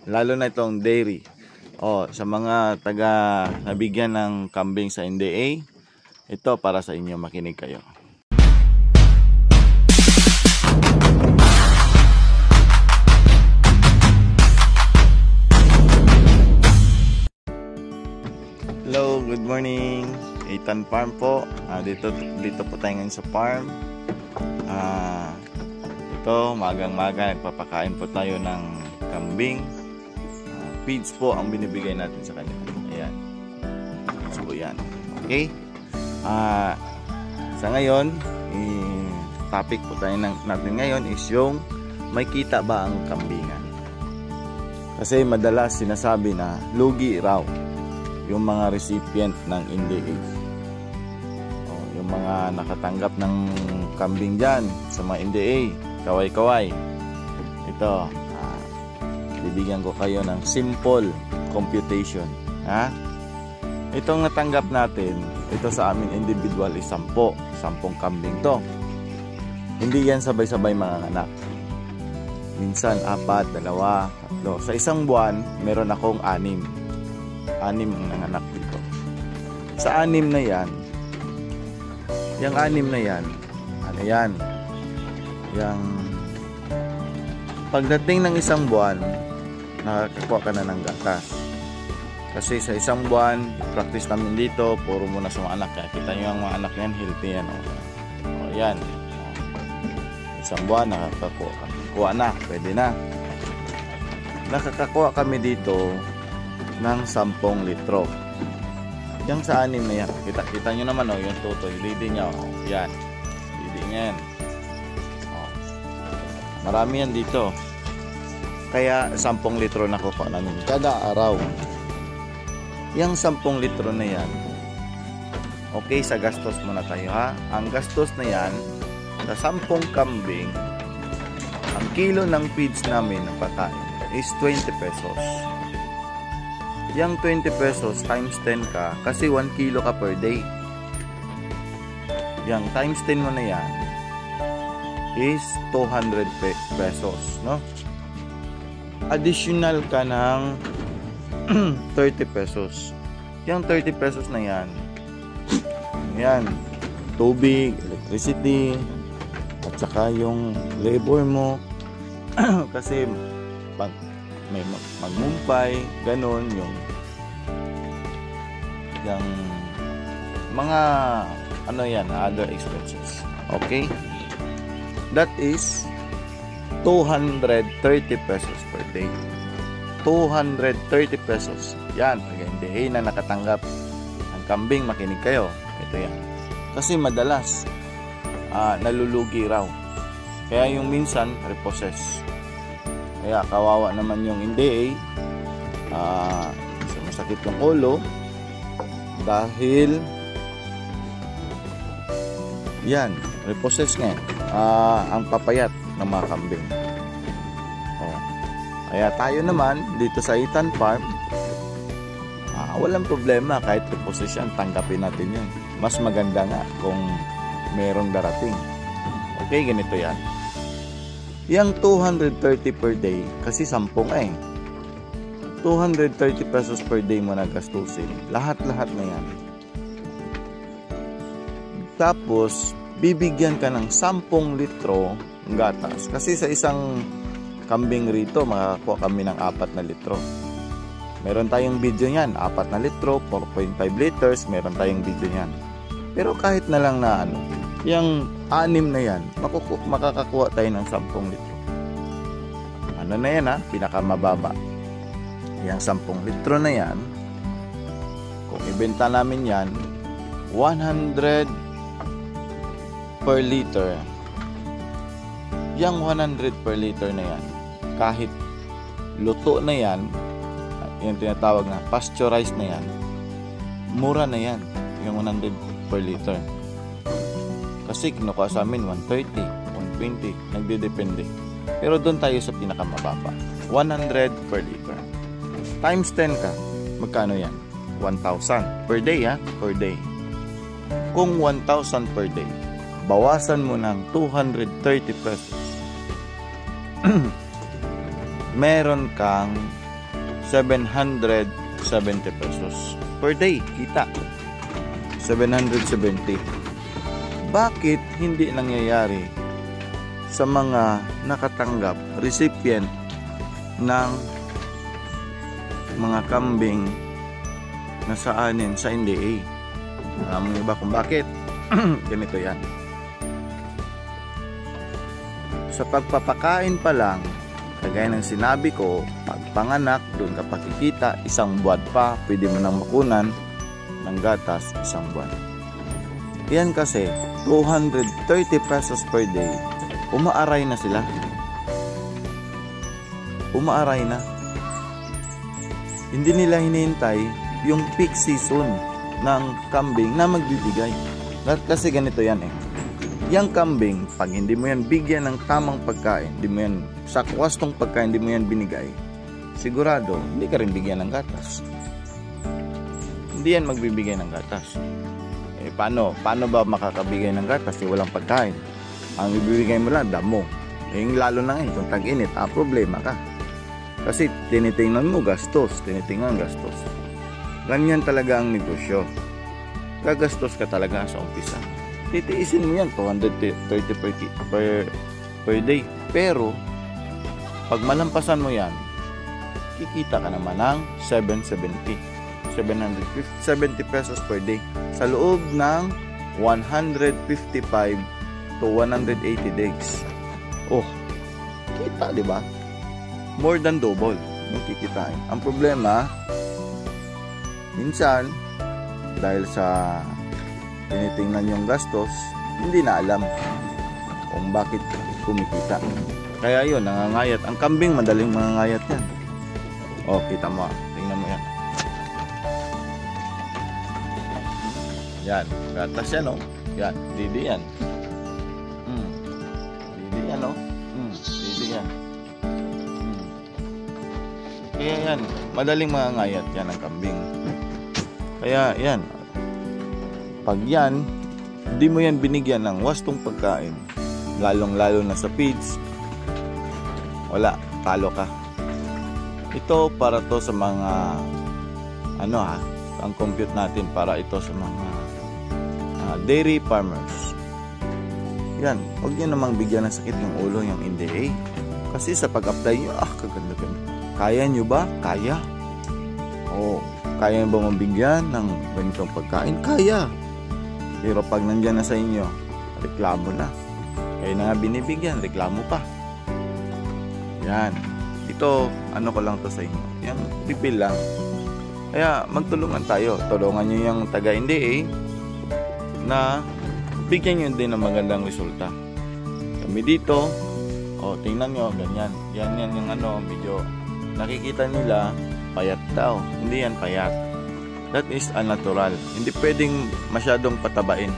lalo na itong dairy. Sa mga taga nabigyan ng kambing sa NDA, ito para sa inyo, makinig kayo. Hello, good morning. Ethan Farm po. Dito po tayo ngayon sa farm. Ito, magang-maga nagpapakain po tayo ng kambing. Feeds po ang binibigay natin sa kanila. Ayan. So, yan. Okay? Sa ngayon, topic po tayo natin ngayon is yung may kita ba ang kambingan? Kasi madalas sinasabi na lugi raw yung mga recipient ng NDA. Yung mga nakatanggap ng kambing dyan sa mga NDA, kaway-kaway. Ito, bibigyan ko kayo ng simple computation. Itong natanggap natin, ito sa amin individual is 10 kambing to. Hindi yan sabay-sabay mga anak. Minsan 4, 2, 3. Sa isang buwan, meron akong 6 ang nanganak dito. Sa 6 na yan, yung 6 na yan, ano yan? Yung pagdating ng isang buwan, nakakakuha ka na ng gatas. Kasi sa isang buwan, practice namin dito, puro muna sa mga anak. Kaya kita nyo ang mga anak yan, healthy yan. Yan. Isang buwan, nakakakuha na, pwede na. Nakakakuha kami dito ng 10 litro. Yung sa 6 na yan, kita nyo naman yung tutoy, lidi nyo, yan, lidi nyo yan. Marami yan dito, kaya 10 litro na kukuha namin kada araw. Yung 10 litro na yan, okay, sa gastos muna tayo ang gastos na yan sa 10 kambing, ang kilo ng feeds namin ng patayin is 20 pesos. Yung 20 pesos times 10 ka, kasi 1 kilo ka per day. Yung times 10 mo na yan is 200 pesos, no? Additional ka ng 30 pesos. Yung 30 pesos na yan, yan, tubig, electricity, at saka yung labor mo. Kasi pag may magmumpay, ganun, yung mga ano yan, other expenses. Okay, that is 230 pesos per day. 230 pesos yan. Hindi na nakatanggap ang kambing, makinig kayo, ito yan. Kasi madalas nalulugi raw, kaya yung minsan repossess. Kaya kawawa naman yung NDA, masakit yung ulo dahil yan, repossess nga ang papayat ng mga kambing. Kaya tayo naman dito sa Ethan Farm, walang problema kahit repossess yan, tanggapin natin yan. Mas maganda nga kung merong darating. Okay, ganito yan. Yang 230 per day, kasi 10 230 pesos per day mo nagastusin. Lahat-lahat na yan. Tapos, bibigyan ka ng 10 litro gatas. Kasi sa isang kambing rito, makakakuha kami ng 4 na litro. Meron tayong video yan, 4 na litro, 4.5 liters, meron tayong video yan. Pero kahit na lang na yung 6 na yan, makakakuha tayo ng 10 litro. Ano na yan pinakamababa. Yung 10 litro na yan, kung ibenta namin yan, 100 per liter. Yung 100 per liter na yan, kahit luto na yan, yung tinatawag na pasteurized na yan, mura na yan, yung 100 per liter. Kasi kinukuha sa amin 130, 120, nagdedepende. Pero doon tayo sa pinakamababa, 100 per liter. Times 10 ka, magkano yan? 1,000 per day per day. Kung 1,000 per day, bawasan mo ng 230 pesos. Meron kang 770 pesos per day kita. 770. Bakit hindi nangyayari sa mga nakatanggap, recipient ng mga kambing na saanin sa NDA? Alam mo ba kung bakit? Ganito yan. Sa pagpapakain pa lang, kagaya ng sinabi ko, pagpanganak, doon ka pakikita, isang buwan pa, pwede mo nang makunan ng gatas, isang buwan. Yan kasi, 230 pesos per day, umaaray na sila. Umaaray na. Hindi nila hinihintay yung peak season ng kambing na magbibigay. Kasi ganito yan eh. Yang kambing, pag hindi mo yan bigyan ng tamang pagkain, hindi mo yan, sa wastong pagkain, hindi mo yan binigay, sigurado, hindi ka rin bigyan ng gatas. Hindi yan magbibigay ng gatas. Eh, paano ba makakabigay ng gatas kung walang pagkain? Ang ibibigay mo lang, damo. Eh, lalo na ngayon, kung tag-init, problema ka. Kasi tinitingnan mo gastos, gastos. Ganyan talaga ang negosyo. Gagastos ka talaga sa umpisa. Titiisin mo yan, 230 per day. Pero, pag malampasan mo yan, kikita ka naman ng 770 pesos per day sa loob ng 155 to 180 days. Oh, kita, di ba? More than double yung kikitain. Ang problema, minsan, dahil sa tinitingnan yung gastos, hindi na alam kung bakit kumikita. Kaya yun, nangangayat. Ang kambing, madaling mangangayat yan. Oh, kita mo. Tingnan mo yan. Yan, gatas yan, oh. Yan, didi yan. Didi yan, oh. Didi yan. Kaya yan, madaling mangangayat yan ang kambing. Kaya yan, pag yan, hindi mo yan binigyan ng wastong pagkain, lalong-lalo na sa feeds, wala, talo ka. Ito para to sa mga ang compute natin para ito sa mga dairy farmers. Yan, huwag nyo namang bigyan ng sakit ng ulo yung NDA. Kasi sa pag-apply nyo, kaganda-ganda. Kaya nyo ba? Kaya. Kaya nyo ba mabigyan ng ganitong pagkain? Kaya. Pero pag nandyan na sa inyo, reklamo na. Kaya na nga binibigyan, reklamo pa. Yan. Ito, ko lang to sa inyo. Yung pipil lang. Kaya magtulungan tayo. Tulungan nyo yung taga-NDA na bigyan nyo din ng magandang resulta. Kami dito, tingnan nyo, ganyan. Yan yung medyo nakikita nila, payat daw. Hindi yan payat. That is unnatural. Hindi pwedeng masyadong patabain.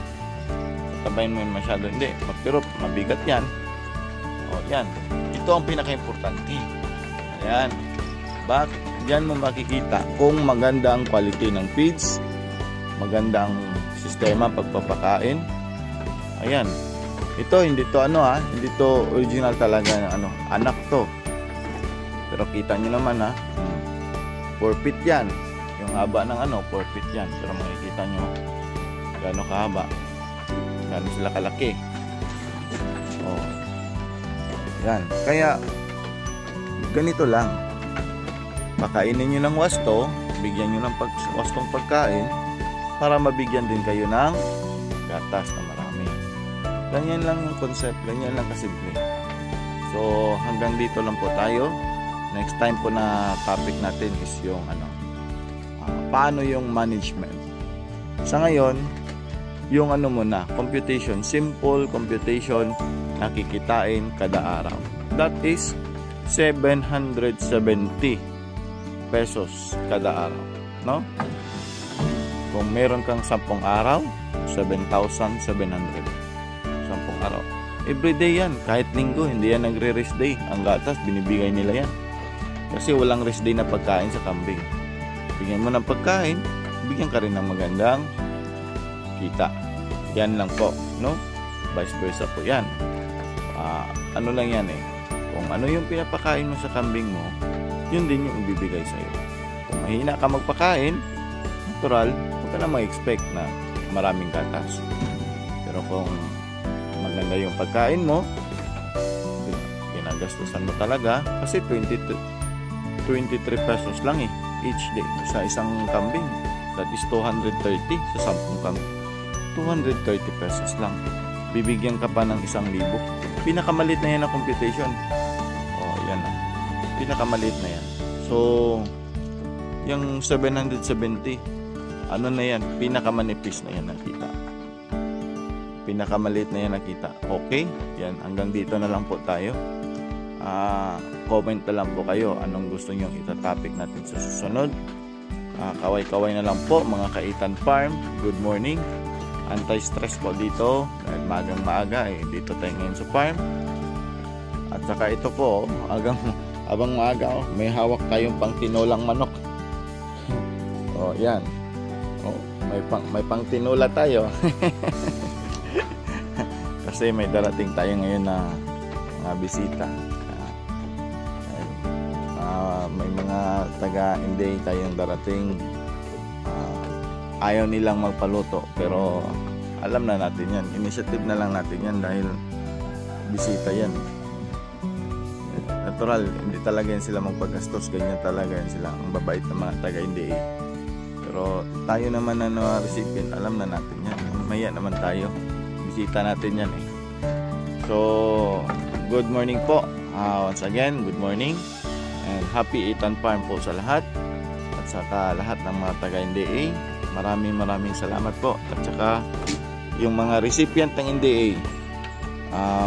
Patabain mo yun masyado. Hindi. Pero mabigat yan. Yan. Ito ang pinaka-importante. Ayan. Diyan mo makikita kung maganda ang quality ng feeds, maganda ang sistema pagpapakain. Ayan. Ito, hindi to hindi to original talaga ng anak to. Pero kita nyo naman 4 feet yan. Yung haba ng 4 feet yan. Pero makikita nyo gaano kahaba, gaano sila kalaki. Yan. Kaya ganito lang, pakainin nyo ng wasto, bigyan nyo ng wastong pagkain para mabigyan din kayo ng gatas na marami. Ganyan lang yung concept, ganyan lang kasimple. So hanggang dito lang po tayo. Next time po na topic natin is yung paano yung management. Sa ngayon, yung muna, computation, simple computation na kikitain kada araw. That is 770 pesos kada araw, no? Kung meron kang 10 araw, 7,700. 10 araw. Everyday yan, kahit linggo, hindi yan nagre-rest day. Ang gatas, binibigay nila yan. Kasi walang rest day na pagkain sa kambing. Bigyan mo ng pagkain, bigyan ka rin ng magandang kita. Yan lang po, no? Vice versa po yan. Lang yan eh. Kung ano yung pinapakain mo sa kambing mo, yun din yung ibibigay sa'yo. Kung mahina ka magpakain, natural, huwag ka na mag-expect na maraming gatas. Pero kung maganda yung pagkain mo, ginagastusan mo talaga, kasi 23 pesos lang each day sa isang kambing. That is 230 sa 10 kambing. 230 pesos lang. Bibigyan ka pa ng 1,000. Pinakamalit na yan ang computation. Yan na. Pinakamalit na yan. So, yung 770, ano na yan? Pinakamanipis na yan nakita. Pinakamalit na yan nakita. Okay? Yan. Hanggang dito na lang po tayo. Comment na lang po kayo anong gusto nyo itatopic natin sa susunod. Kaway-kaway na lang po mga Kaitan Farm. Good morning. Anti-stress po dito dahil magang maaga dito tayo ngayon sa farm. At saka ito po abang maaga may hawak tayong pang tinolang manok. Yan. May pang tinula tayo. Kasi may darating tayo ngayon na mga bisita. May mga taga-Inday tayong darating. Ayaw nilang magpaluto, pero alam na natin yan. Initiative na lang natin yan dahil bisita yan. Natural, hindi talaga yan sila magpagastos. Ganyan talaga yan sila. Ang babait ng mga taga-Inday. Pero tayo naman na recipient, alam na natin yan. Maya naman tayo. Bisita natin yan . So, good morning po. Once again, good morning. And happy Kaitan Farm po sa lahat. At saka lahat ng mga taga-NDA. Maraming salamat po. At saka yung mga recipient ng NDA,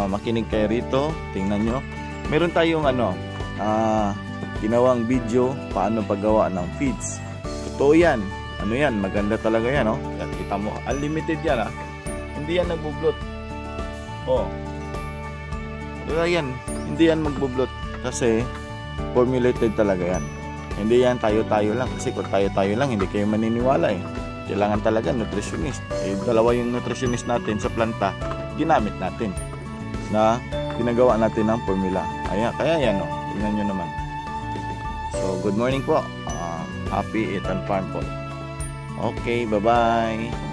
makinig kayo rito. Tingnan nyo. Meron tayong ginawang video paano paggawa ng feeds. Totoo yan. Ano yan? Maganda talaga yan. Yan, kita mo. Unlimited yan . Hindi yan nagbublot. Yan. Hindi yan magbublot. Kasi formulated talaga yan. Hindi yan tayo-tayo lang. Kasi kung tayo-tayo lang, hindi kayo maniniwala . Kailangan talaga nutritionist. Dalawa yung nutritionist natin sa planta, ginamit natin na ginagawa natin ng formula. Kaya yan tingnan nyo naman. So good morning po. Happy Kaitan Farm po. Okay, bye-bye.